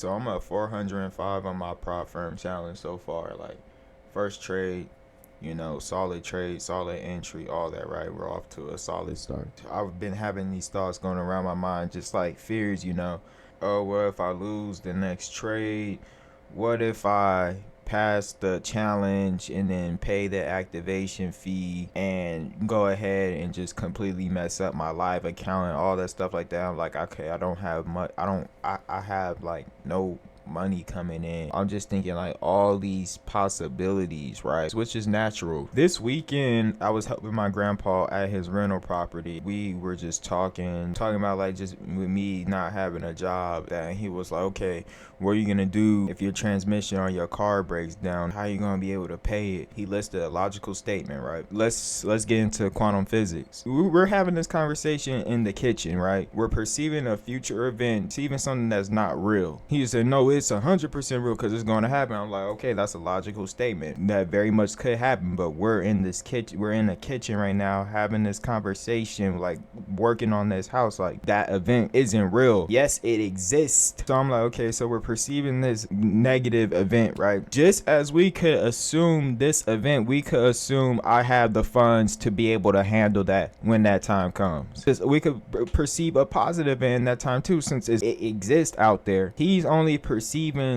So I'm at 405 on my prop firm challenge so far. Like, first trade, solid trade, solid entry, all that, right? We're off to a solid start. I've been having these thoughts going around my mind, just like fears. Oh, well, if I lose the next trade, what if I pass the challenge and then pay the activation fee and go ahead and just completely mess up my live account and all that stuff like that? I'm like, okay, I don't have much. I have like no money coming in. I'm just thinking like all these possibilities, right? Which is natural. This weekend, I was helping my grandpa at his rental property. We were just talking about like just with me not having a job. That he was like, okay, what are you gonna do if your transmission or your car breaks down? How are you gonna be able to pay it? He listed a logical statement, right? Let's get into quantum physics. We're having this conversation in the kitchen, right? We're perceiving a future event, perceiving something that's not real. He said, no, it's 100% real because it's going to happen. I'm like, okay, that's a logical statement. That very much could happen, but we're in this kitchen. We're in the kitchen right now having this conversation, like working on this house. Like, that event isn't real. Yes, it exists. So I'm like, okay, so we're perceiving this negative event, right? Just as we could assume this event, we could assume I have the funds to be able to handle that when that time comes. We could perceive a positive in that time too, since it exists out there. He's only perceiving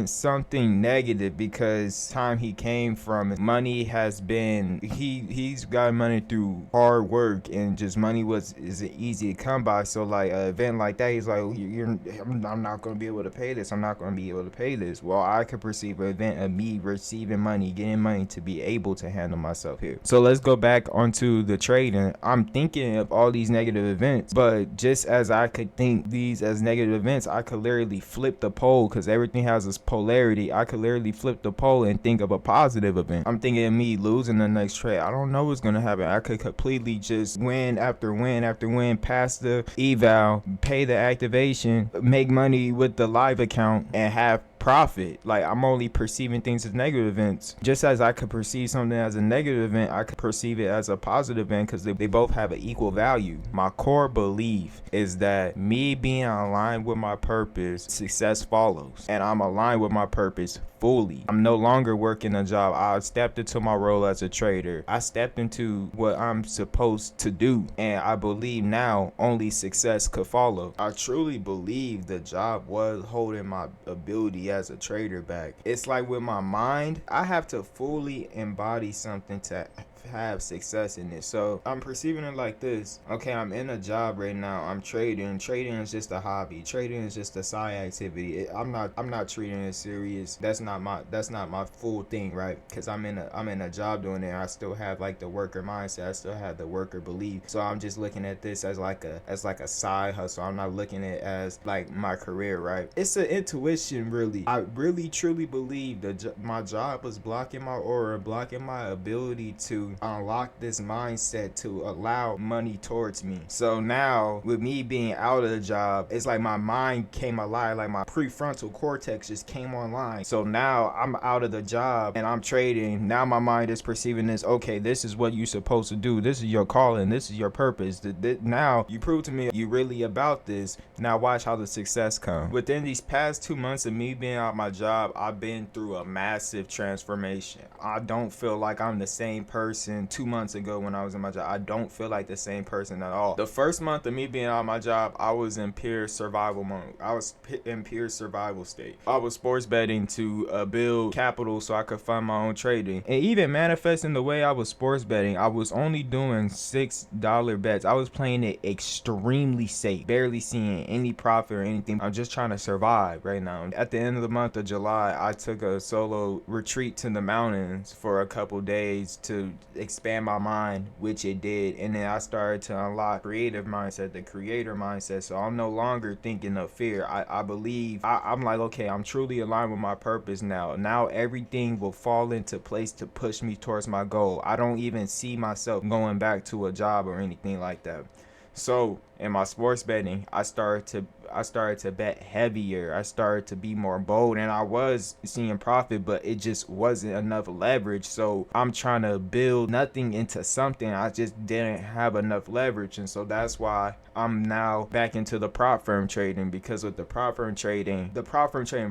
something negative because time he came from, money has been, he's got money through hard work, and just money is easy to come by. So like an event like that, he's like, I'm not going to be able to pay this. I'm not going to be able to pay this. Well, I could perceive an event of me receiving money, getting money to be able to handle myself here. So let's go back onto the trading. I'm thinking of all these negative events, but just as I could think these as negative events, I could literally flip the pole because everything has this polarity. I could literally flip the pole and think of a positive event. I'm thinking of me losing the next trade. I don't know what's going to happen. I could completely just win after win after win, pass the eval, pay the activation, make money with the live account, and have profit. Like, I'm only perceiving things as negative events. Just as I could perceive something as a negative event, I could perceive it as a positive event because they both have an equal value. My core belief is that me being aligned with my purpose, success follows. And I'm aligned with my purpose fully. I'm no longer working a job. I stepped into my role as a trader. I stepped into what I'm supposed to do. And I believe now only success could follow. I truly believe the job was holding my ability as a trader back. It's like with my mind, I have to fully embody something to have success in it. So I'm perceiving it like this. Okay, I'm in a job right now. I'm trading. Trading is just a hobby. Trading is just a side activity. I'm not treating it serious. That's not my full thing, right? Because I'm in a job doing it. I still have like the worker mindset. I still have the worker belief. So I'm just looking at this as like a side hustle. I'm not looking at it as like my career, right? It's an intuition, really. I really truly believe that my job was blocking my aura, blocking my ability to unlock this mindset to allow money towards me. So now with me being out of the job, it's like my mind came alive, like my prefrontal cortex just came online. So now I'm out of the job and I'm trading. Now my mind is perceiving this, okay, this is what you're supposed to do. This is your calling. This is your purpose. Now you prove to me you really about this. Now watch how the success comes. Within these past 2 months of me being out my job, I've been through a massive transformation. I don't feel like I'm the same person 2 months ago when I was in my job. I don't feel like the same person at all. The first month of me being out of my job, I was in pure survival mode. I was in pure survival state. I was sports betting to build capital so I could fund my own trading. And even manifesting the way I was sports betting, I was only doing $6 bets. I was playing it extremely safe, barely seeing any profit or anything. I'm just trying to survive right now. At the end of the month of July, I took a solo retreat to the mountains for a couple days to expand my mind, which it did. And then I started to unlock creative mindset, the creator mindset. So I'm no longer thinking of fear. I believe I'm like, okay, I'm truly aligned with my purpose now. Now everything will fall into place to push me towards my goal. I don't even see myself going back to a job or anything like that. So in my sports betting, I started I started to bet heavier. I started to be more bold, and I was seeing profit, but it just wasn't enough leverage. So I'm trying to build nothing into something. I just didn't have enough leverage, and so that's why I'm now back into the prop firm trading, because with the prop firm trading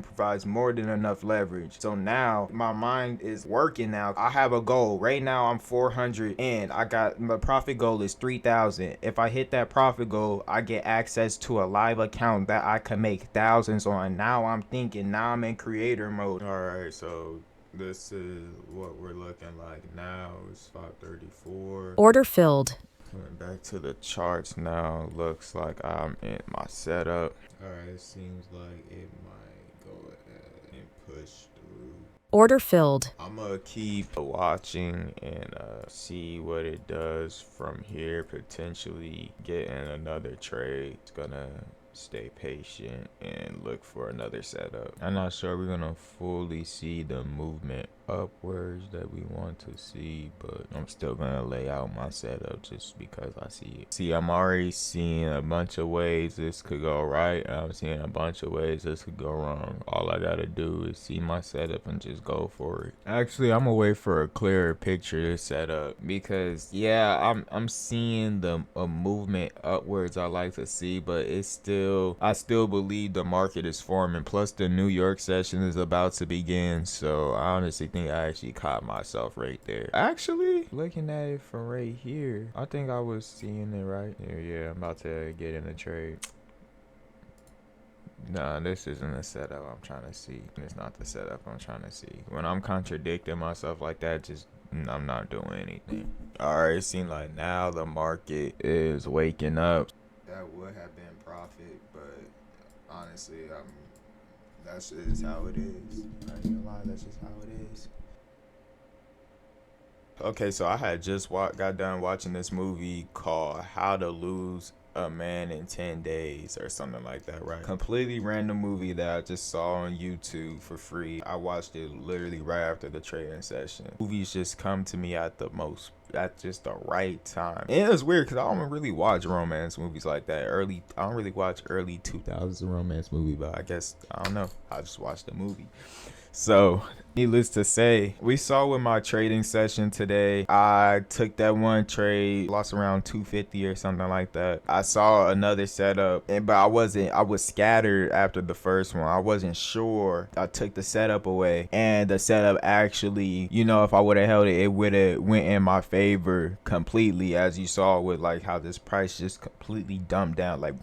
provides more than enough leverage. So now my mind is working now. I have a goal. Right now I'm 400 and I got my profit goal is 3,000. If I hit that profit goal, I get access to a live account that I can make thousands on. Now I'm thinking, now I'm in creator mode. All right, so this is what we're looking like now. It's 5:34. Order filled. Going back to the charts now. Looks like I'm in my setup. All right, it seems like it might go ahead and push through. Order filled. I'm gonna keep watching and see what it does from here. Potentially getting another trade. It's gonna stay patient and look for another setup. I'm not sure we're gonna fully see the movement upwards that we want to see, but I'm still gonna lay out my setup just because I see it. See, I'm already seeing a bunch of ways this could go right, and I'm seeing a bunch of ways this could go wrong. All I gotta do is see my setup and just go for it. Actually, I'm gonna wait for a clearer picture to set up, because yeah, I'm seeing a movement upwards I like to see, but I still believe the market is forming. Plus the New York session is about to begin, so I honestly think I actually caught myself right there. Actually, looking at it from right here, I think I was seeing it right there. Yeah, I'm about to get in a trade. Nah, this isn't the setup I'm trying to see. It's not the setup I'm trying to see. When I'm contradicting myself like that, I'm not doing anything. Alright, it seems like now the market is waking up. That would have been profit, but honestly, that's just how it is. I ain't gonna lie, that's just how it is. Okay, so I had just got done watching this movie called How to Lose a Man in 10 Days or something like that, right? Completely random movie that I just saw on YouTube for free. I watched it literally right after the trading session. Movies just come to me at just the right time. And it's weird because I don't really watch romance movies like that. I don't really watch early 2000s romance movie, but I guess, I don't know. I just watched the movie. So, needless to say, we saw with my trading session today, I took that one trade, lost around 250 or something like that. I saw another setup, but I was scattered after the first one. I wasn't sure. I took the setup away, and the setup actually, if I would have held it, it would have went in my favor completely, as you saw with like how this price just completely dumped down. Like,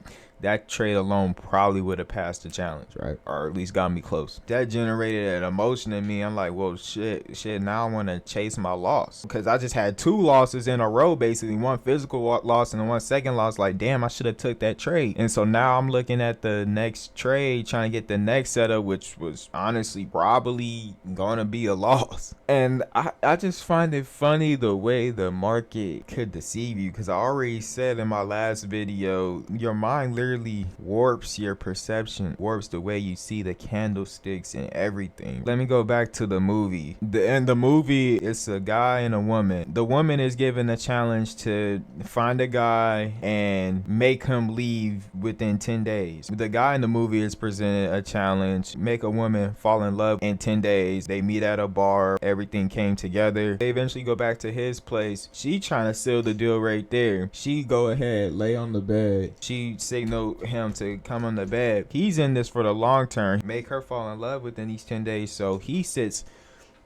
that trade alone probably would have passed the challenge, right? Or at least got me close. That generated an emotion in me. I'm like, well, shit, now I want to chase my loss. Because I just had two losses in a row, basically. One physical loss and one second loss. Like, damn, I should have took that trade. And so now I'm looking at the next trade, trying to get the next setup, which was honestly probably going to be a loss. And I just find it funny the way the market could deceive you. Because I already said in my last video, your mind literally warps your perception, warps the way you see the candlesticks and everything. Let me go back to the movie. In the movie, it's a guy and a woman. The woman is given a challenge to find a guy and make him leave within 10 days. The guy in the movie is presented a challenge, make a woman fall in love in 10 days. They meet at a bar, everything came together. They eventually go back to his place. She trying to seal the deal right there. She go ahead, lay on the bed. She signal him to come on the bed. He's in this for the long term, make her fall in love within these 10 days. So he sits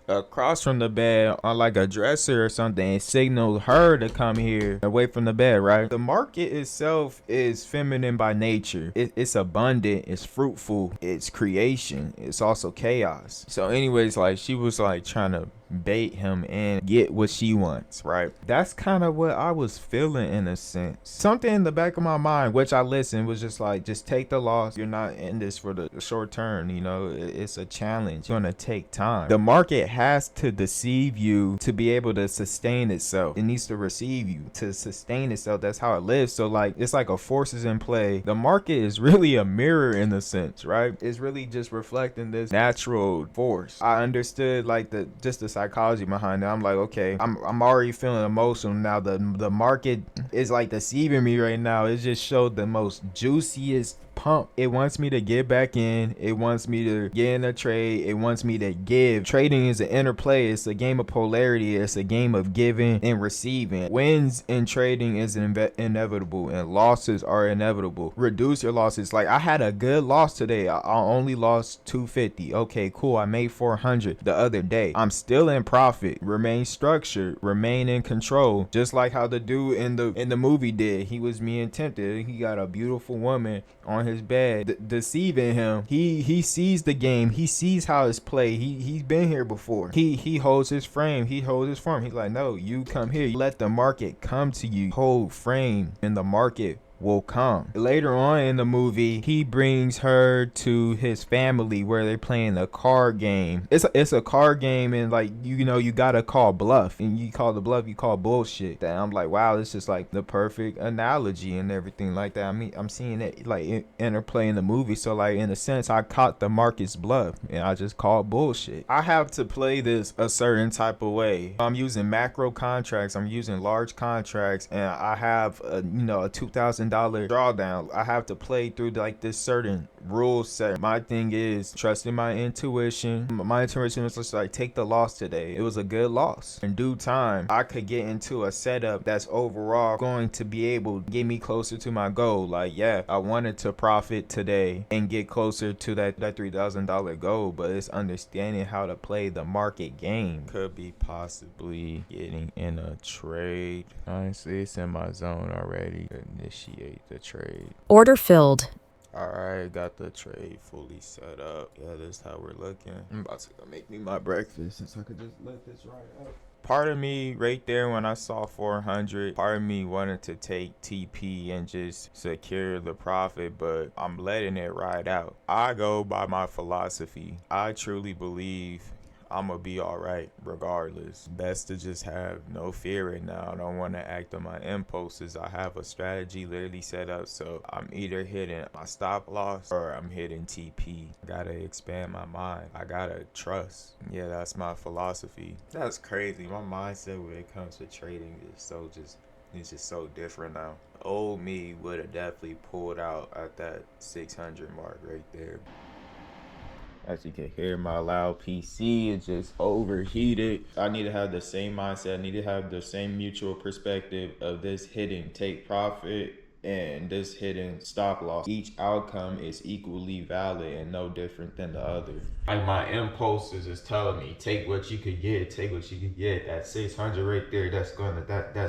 across from the bed on like a dresser or something and signal her to come here away from the bed, right? The market itself is feminine by nature. It's abundant, it's fruitful, it's creation, it's also chaos. So anyways, like, she was like trying to bait him and get what she wants, right? That's kind of what I was feeling in a sense. Something in the back of my mind, which I listened, was just like, just take the loss. You're not in this for the short term, it's a challenge. It's gonna take time. The market has to deceive you to be able to sustain itself. It needs to receive you to sustain itself. That's how it lives. So like, it's like a force is in play. The market is really a mirror in a sense, right? It's really just reflecting this natural force. I understood like the psychology behind it. I'm like, okay, I'm already feeling emotional now. The market is like deceiving me right now. It just showed the most juiciest pumped. It wants me to get back in. It wants me to get in a trade. It wants me to give. Trading is an interplay. It's a game of polarity. It's a game of giving and receiving. Wins in trading is inevitable, and losses are inevitable. Reduce your losses. Like, I had a good loss today. I only lost $250. Okay, cool. I made $400 the other day. I'm still in profit. Remain structured. Remain in control. Just like how the dude in the movie did. He was being tempted. He got a beautiful woman on his bed deceiving him. He sees the game. He sees how it's played. He's been here before. He holds his frame. He holds his form. He's like, no, you come here. You let the market come to you. Hold frame, and the market will come. Later on in the movie, he brings her to his family where they're playing a card game. It's a card game, and like, you know, you gotta call bluff, and you call the bluff, you call bullshit. And I'm like, wow, this is like the perfect analogy and everything like that. I mean, I'm seeing it like interplay in the movie. So like, in a sense, I caught the market's bluff and I just called bullshit. I have to play this a certain type of way. I'm using macro contracts. I'm using large contracts, and I have a 2,000 drawdown. I have to play through like this certain rule set. My thing is trusting my intuition. My intuition was just like, take the loss today. It was a good loss. In due time, I could get into a setup that's overall going to be able to get me closer to my goal. Like, yeah, I wanted to profit today and get closer to that $3,000 goal, but it's understanding how to play the market game. Could be possibly getting in a trade. Honestly, it's in my zone already. Initiate the trade. Order filled. Alright, got the trade fully set up. Yeah, this is how we're looking. I'm about to go make me my breakfast since I could just let this ride out. Part of me right there when I saw 400, part of me wanted to take TP and just secure the profit, but I'm letting it ride out. I go by my philosophy. I truly believe I'm gonna be all right regardless. Best to just have no fear right now. I don't want to act on my impulses. I have a strategy literally set up, so I'm either hitting my stop loss or I'm hitting TP. I gotta expand my mind. I gotta trust. Yeah, that's my philosophy. That's crazy. My mindset when it comes to trading is it's just so different now. Old me would have definitely pulled out at that 600 mark right there. As you can hear, my loud PC is just overheated. I need to have the same mindset. I need to have the same mutual perspective of this hitting take profit and this hitting stop loss. Each outcome is equally valid and no different than the other. Like, my impulses is telling me, take what you could get, take what you could get. That 600 right there, that's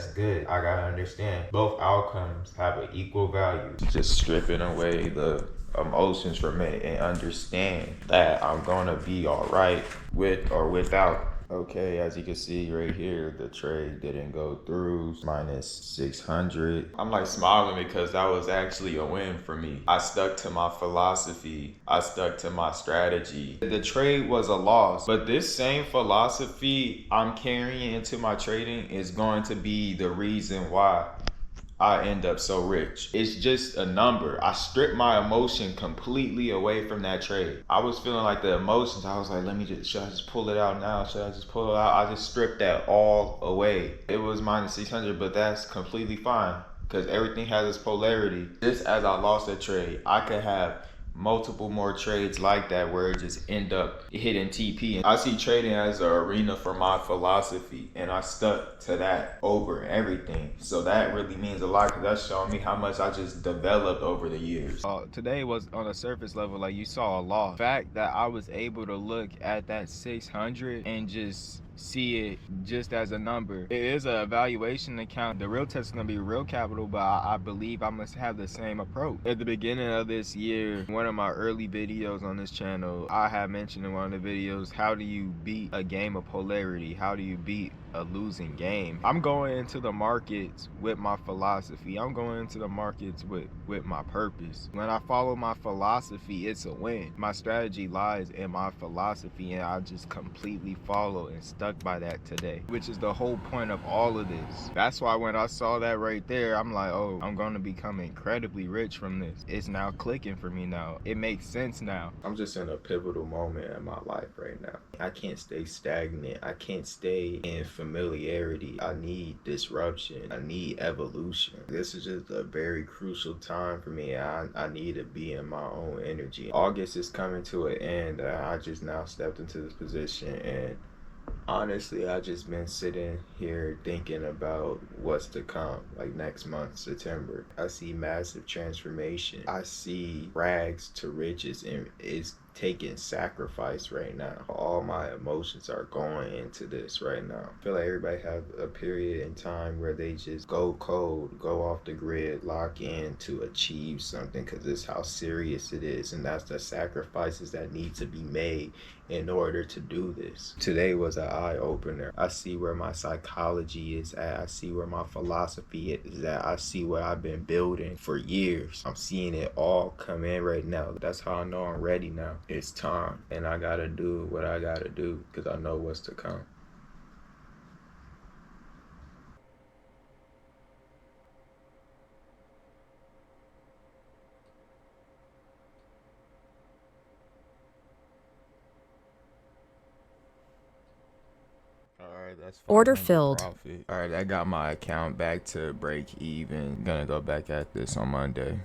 good. I gotta understand both outcomes have an equal value. Just stripping away the emotions from it and understand that I'm gonna be all right with or without. Okay, as you can see right here, the trade didn't go through, minus 600. I'm like smiling because that was actually a win for me. I stuck to my philosophy. I stuck to my strategy. The trade was a loss, but this same philosophy I'm carrying into my trading is going to be the reason why I end up so rich. It's just a number. I stripped my emotion completely away from that trade. I was feeling like the emotions. I was like, should I just pull it out now? Should I just pull it out? I just stripped that all away. It was minus 600, but that's completely fine because everything has its polarity. Just as I lost a trade, I could have multiple more trades like that where it just end up hitting TP. And I see trading as an arena for my philosophy, and I stuck to that over everything. So that really means a lot because that's showing me how much I just developed over the years. Today was on a surface level, like you saw a loss. The fact that I was able to look at that 600 and just see it just as a number. It is an evaluation account. The real test is going to be real capital, but I believe I must have the same approach. At the beginning of this year, one of my early videos on this channel, I had mentioned in one of the videos, how do you beat a game of polarity? How do you beat a losing game? I'm going into the markets with my philosophy. I'm going into the markets with my purpose. When I follow my philosophy, it's a win. My strategy lies in my philosophy, and I just completely follow and stuck by that today, which is the whole point of all of this. That's why when I saw that right there, I'm like, oh, I'm gonna become incredibly rich from this. It's now clicking for me now. It makes sense now. I'm just in a pivotal moment in my life right now. I can't stay stagnant. I can't stay in familiarity. I need disruption. I need evolution. This is just a very crucial time for me. I need to be in my own energy. August is coming to an end. I just now stepped into this position, and honestly, I just been sitting here thinking about what's to come, like next month, September. I see massive transformation. I see rags to riches, and it's taking sacrifice right now. All my emotions are going into this right now. I feel like everybody have a period in time where they just go cold, go off the grid, lock in to achieve something, because this is how serious it is, and that's the sacrifices that need to be made in order to do this. Today was an eye-opener. I see where my psychology is at. I see where my philosophy is at. I see what I've been building for years. I'm seeing it all come in right now. That's how I know I'm ready now. It's time, and I gotta do what I gotta do because I know what's to come. Alright, that's Order 500 filled. profit. Alright, I got my account back to break even. Gonna go back at this on Monday.